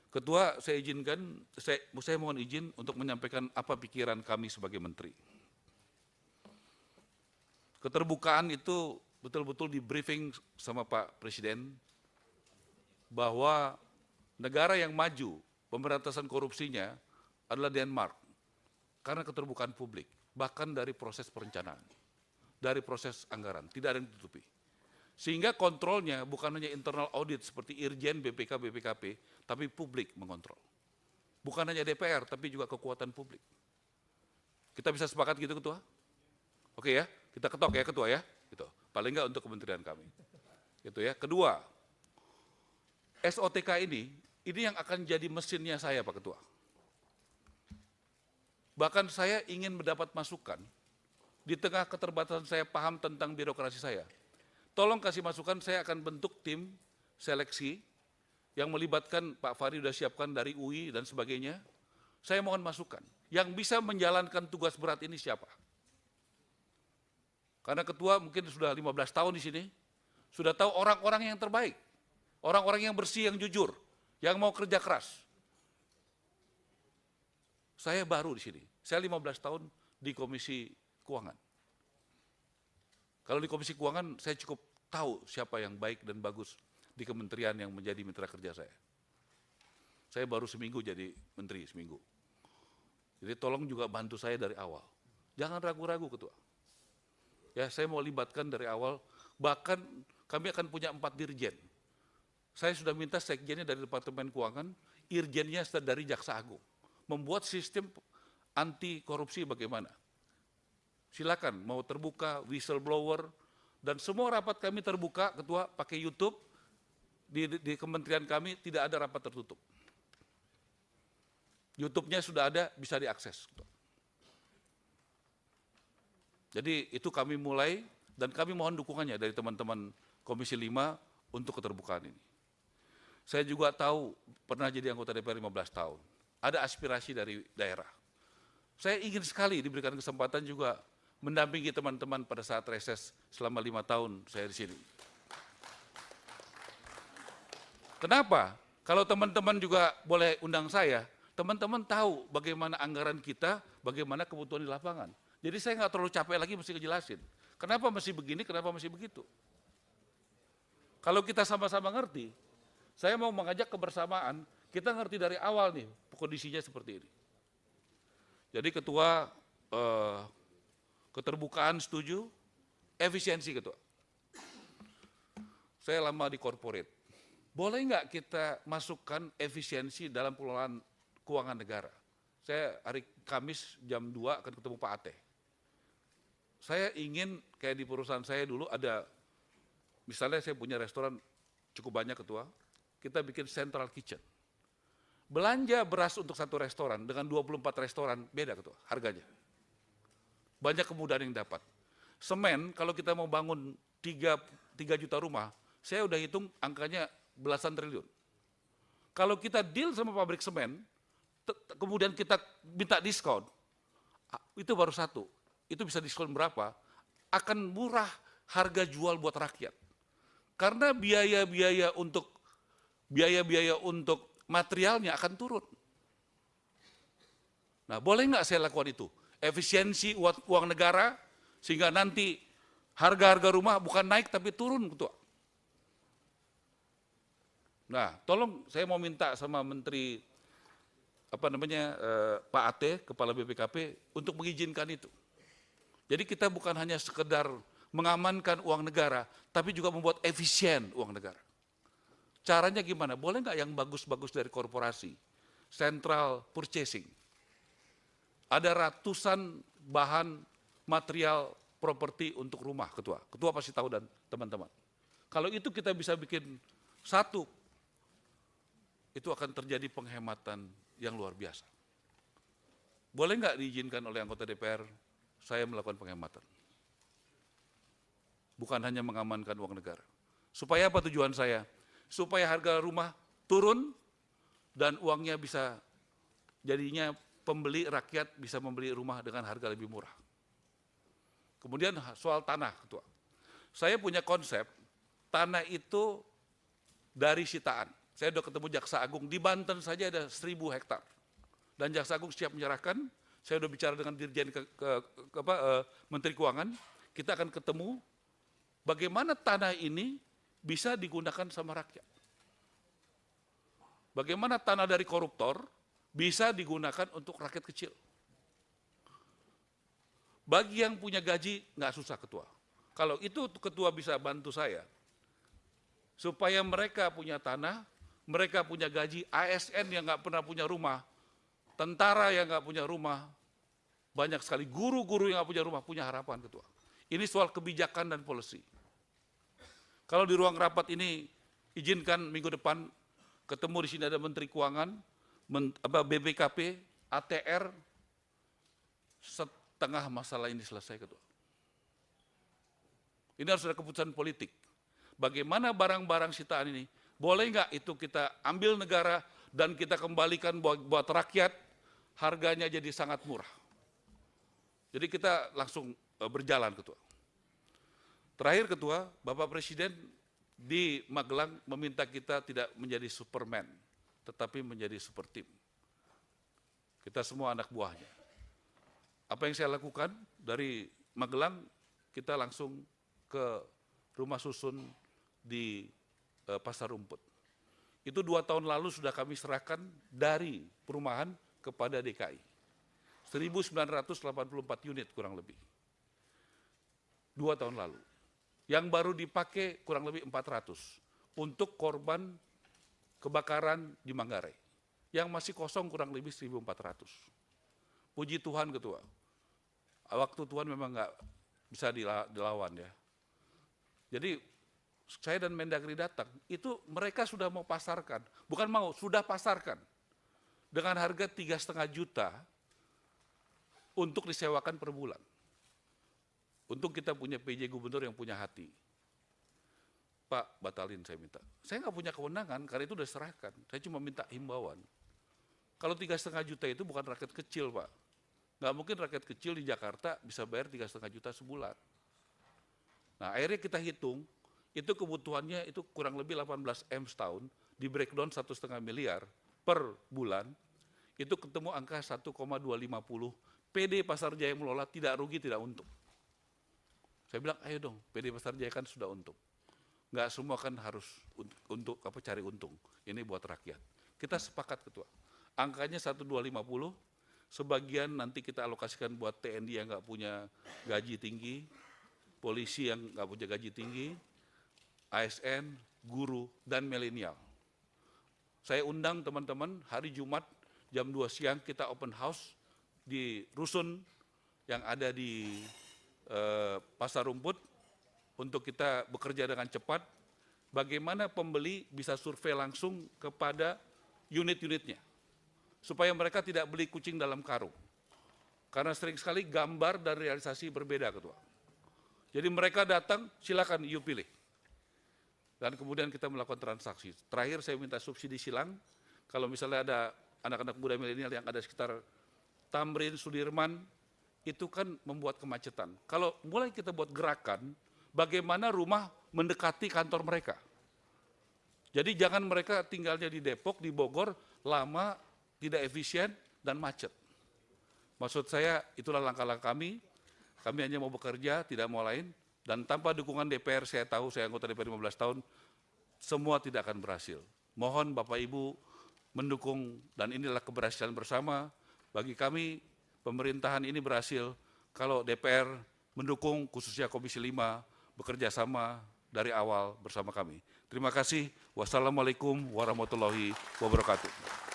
Ketua, saya mohon izin untuk menyampaikan apa pikiran kami sebagai menteri. Keterbukaan itu betul-betul di briefing sama Pak Presiden bahwa negara yang maju pemberantasan korupsinya adalah Denmark karena keterbukaan publik, bahkan dari proses perencanaan, dari proses anggaran, tidak ada yang ditutupi. Sehingga kontrolnya bukan hanya internal audit seperti Irjen, BPK, BPKP, tapi publik mengontrol. Bukan hanya DPR, tapi juga kekuatan publik. Kita bisa sepakat gitu, Ketua? Oke ya, kita ketok ya, Ketua ya. Gitu. Paling enggak untuk kementerian kami. Gitu ya. Kedua, SOTK ini yang akan jadi mesinnya saya, Pak Ketua. Bahkan saya ingin mendapat masukan, di tengah keterbatasan saya paham tentang birokrasi saya. Tolong kasih masukan, saya akan bentuk tim seleksi yang melibatkan Pak Fahri sudah siapkan dari UI dan sebagainya. Saya mohon masukan. Yang bisa menjalankan tugas berat ini siapa? Karena Ketua mungkin sudah 15 tahun di sini, sudah tahu orang-orang yang terbaik, orang-orang yang bersih, yang jujur, yang mau kerja keras. Saya baru di sini, saya 15 tahun di Komisi Keuangan. Kalau di Komisi Keuangan saya cukup tahu siapa yang baik dan bagus di kementerian yang menjadi mitra kerja saya. Saya baru seminggu jadi menteri, seminggu. Jadi tolong juga bantu saya dari awal. Jangan ragu-ragu, Ketua. Ya, saya mau libatkan dari awal, bahkan kami akan punya 4 dirjen. Saya sudah minta sekjennya dari Departemen Keuangan, irjennya dari Jaksa Agung. Membuat sistem anti korupsi bagaimana. Silakan, mau terbuka, whistleblower, dan semua rapat kami terbuka, Ketua, pakai YouTube, di kementerian kami tidak ada rapat tertutup. YouTube-nya sudah ada, bisa diakses. Jadi itu kami mulai, dan kami mohon dukungannya dari teman-teman Komisi 5 untuk keterbukaan ini. Saya juga tahu, pernah jadi anggota DPR 15 tahun, ada aspirasi dari daerah. Saya ingin sekali diberikan kesempatan juga mendampingi teman-teman pada saat reses selama 5 tahun saya di sini. Kenapa? Kalau teman-teman juga boleh undang saya, teman-teman tahu bagaimana anggaran kita, bagaimana kebutuhan di lapangan. Jadi saya nggak terlalu capek lagi mesti ngejelasin. Kenapa mesti begini, kenapa mesti begitu. Kalau kita sama-sama ngerti, saya mau mengajak kebersamaan, kita ngerti dari awal nih, kondisinya seperti ini. Jadi Ketua, keterbukaan setuju, efisiensi Ketua. Saya lama di corporate. Boleh nggak kita masukkan efisiensi dalam pengelolaan keuangan negara? Saya hari Kamis jam 2 akan ketemu Pak Ate. Saya ingin kayak di perusahaan saya dulu ada, misalnya saya punya restoran cukup banyak Ketua, kita bikin central kitchen. Belanja beras untuk satu restoran dengan 24 restoran beda Ketua, harganya. Banyak kemudahan yang dapat. Semen kalau kita mau bangun 3 juta rumah, saya udah hitung angkanya belasan triliun. Kalau kita deal sama pabrik semen, kemudian kita minta diskon, itu baru satu. Itu bisa diskon berapa? Akan murah harga jual buat rakyat. Karena biaya-biaya untuk materialnya akan turun. Nah, boleh nggak saya lakukan itu? Efisiensi uang negara, sehingga nanti harga-harga rumah bukan naik tapi turun, Ketua. Nah, tolong saya mau minta sama Menteri Pak Ate, Kepala BPKP, untuk mengizinkan itu. Jadi kita bukan hanya sekedar mengamankan uang negara, tapi juga membuat efisien uang negara. Caranya gimana? Boleh nggak yang bagus-bagus dari korporasi? Central purchasing. Ada ratusan bahan material properti untuk rumah, Ketua. Ketua pasti tahu dan teman-teman. Kalau itu kita bisa bikin satu, itu akan terjadi penghematan yang luar biasa. Boleh nggak diizinkan oleh anggota DPR, saya melakukan penghematan? Bukan hanya mengamankan uang negara. Supaya apa tujuan saya? Supaya harga rumah turun dan uangnya bisa, jadinya pembeli rakyat bisa membeli rumah dengan harga lebih murah. Kemudian soal tanah, Ketua. Saya punya konsep, tanah itu dari sitaan. Saya sudah ketemu Jaksa Agung, di Banten saja ada 1.000 hektar. Dan Jaksa Agung siap menyerahkan, saya sudah bicara dengan Dirjen Menteri Keuangan, kita akan ketemu bagaimana tanah ini bisa digunakan sama rakyat. Bagaimana tanah dari koruptor bisa digunakan untuk rakyat kecil. Bagi yang punya gaji, nggak susah ketua. Kalau itu ketua bisa bantu saya, supaya mereka punya tanah, mereka punya gaji, ASN yang nggak pernah punya rumah, tentara yang nggak punya rumah, banyak sekali guru-guru yang nggak punya rumah, punya harapan ketua. Ini soal kebijakan dan policy. Kalau di ruang rapat ini, izinkan minggu depan ketemu di sini ada Menteri Keuangan, BPKP, ATR, setengah masalah ini selesai ketua. Ini harus ada keputusan politik. Bagaimana barang-barang sitaan ini, boleh nggak itu kita ambil negara dan kita kembalikan buat rakyat, harganya jadi sangat murah. Jadi kita langsung berjalan ketua. Terakhir ketua, Bapak Presiden di Magelang meminta kita tidak menjadi Superman, tetapi menjadi super team. Kita semua anak buahnya. Apa yang saya lakukan dari Magelang, kita langsung ke rumah susun di Pasar Rumput. Itu 2 tahun lalu sudah kami serahkan dari perumahan kepada DKI. 1.984 unit kurang lebih. 2 tahun lalu. Yang baru dipakai kurang lebih 400 untuk korban kebakaran di Manggarai. Yang masih kosong kurang lebih 1.400. Puji Tuhan ketua. Waktu Tuhan memang nggak bisa dilawan ya. Jadi saya dan Mendagri datang, itu mereka sudah mau pasarkan, bukan mau, sudah pasarkan dengan harga 3,5 juta untuk disewakan per bulan. Untung kita punya PJ Gubernur yang punya hati. Pak, batalin saya minta. Saya nggak punya kewenangan, karena itu sudah serahkan. Saya cuma minta himbauan. Kalau 3,5 juta itu bukan rakyat kecil, Pak. Nggak mungkin rakyat kecil di Jakarta bisa bayar 3,5 juta sebulan. Nah, akhirnya kita hitung, itu kebutuhannya itu kurang lebih 18 M setahun, di breakdown 1,5 miliar per bulan, itu ketemu angka 1,250, PD Pasar Jaya mengelola tidak rugi, tidak untung. Saya bilang, ayo dong, PD Pasar Jaya kan sudah untung. Nggak semua kan harus untuk cari untung, ini buat rakyat. Kita sepakat ketua, angkanya 1,250, sebagian nanti kita alokasikan buat TNI yang nggak punya gaji tinggi, polisi yang nggak punya gaji tinggi, ASN, guru, dan milenial. Saya undang teman-teman hari Jumat jam 2 siang kita open house di Rusun yang ada di Pasar Rumput untuk kita bekerja dengan cepat. Bagaimana pembeli bisa survei langsung kepada unit-unitnya. Supaya mereka tidak beli kucing dalam karung. Karena sering sekali gambar dan realisasi berbeda ketua. Jadi mereka datang, silakan you pilih. Dan kemudian kita melakukan transaksi. Terakhir saya minta subsidi silang, kalau misalnya ada anak-anak muda milenial yang ada sekitar Tamrin, Sudirman, itu kan membuat kemacetan. Kalau mulai kita buat gerakan, bagaimana rumah mendekati kantor mereka. Jadi jangan mereka tinggalnya di Depok, di Bogor, lama, tidak efisien, dan macet. Maksud saya, itulah langkah-langkah kami hanya mau bekerja, tidak mau lain, dan tanpa dukungan DPR, saya tahu, saya anggota DPR 15 tahun, semua tidak akan berhasil. Mohon Bapak Ibu mendukung, dan inilah keberhasilan bersama. Bagi kami, pemerintahan ini berhasil kalau DPR mendukung, khususnya Komisi 5, bekerja sama dari awal bersama kami. Terima kasih. Wassalamualaikum warahmatullahi wabarakatuh.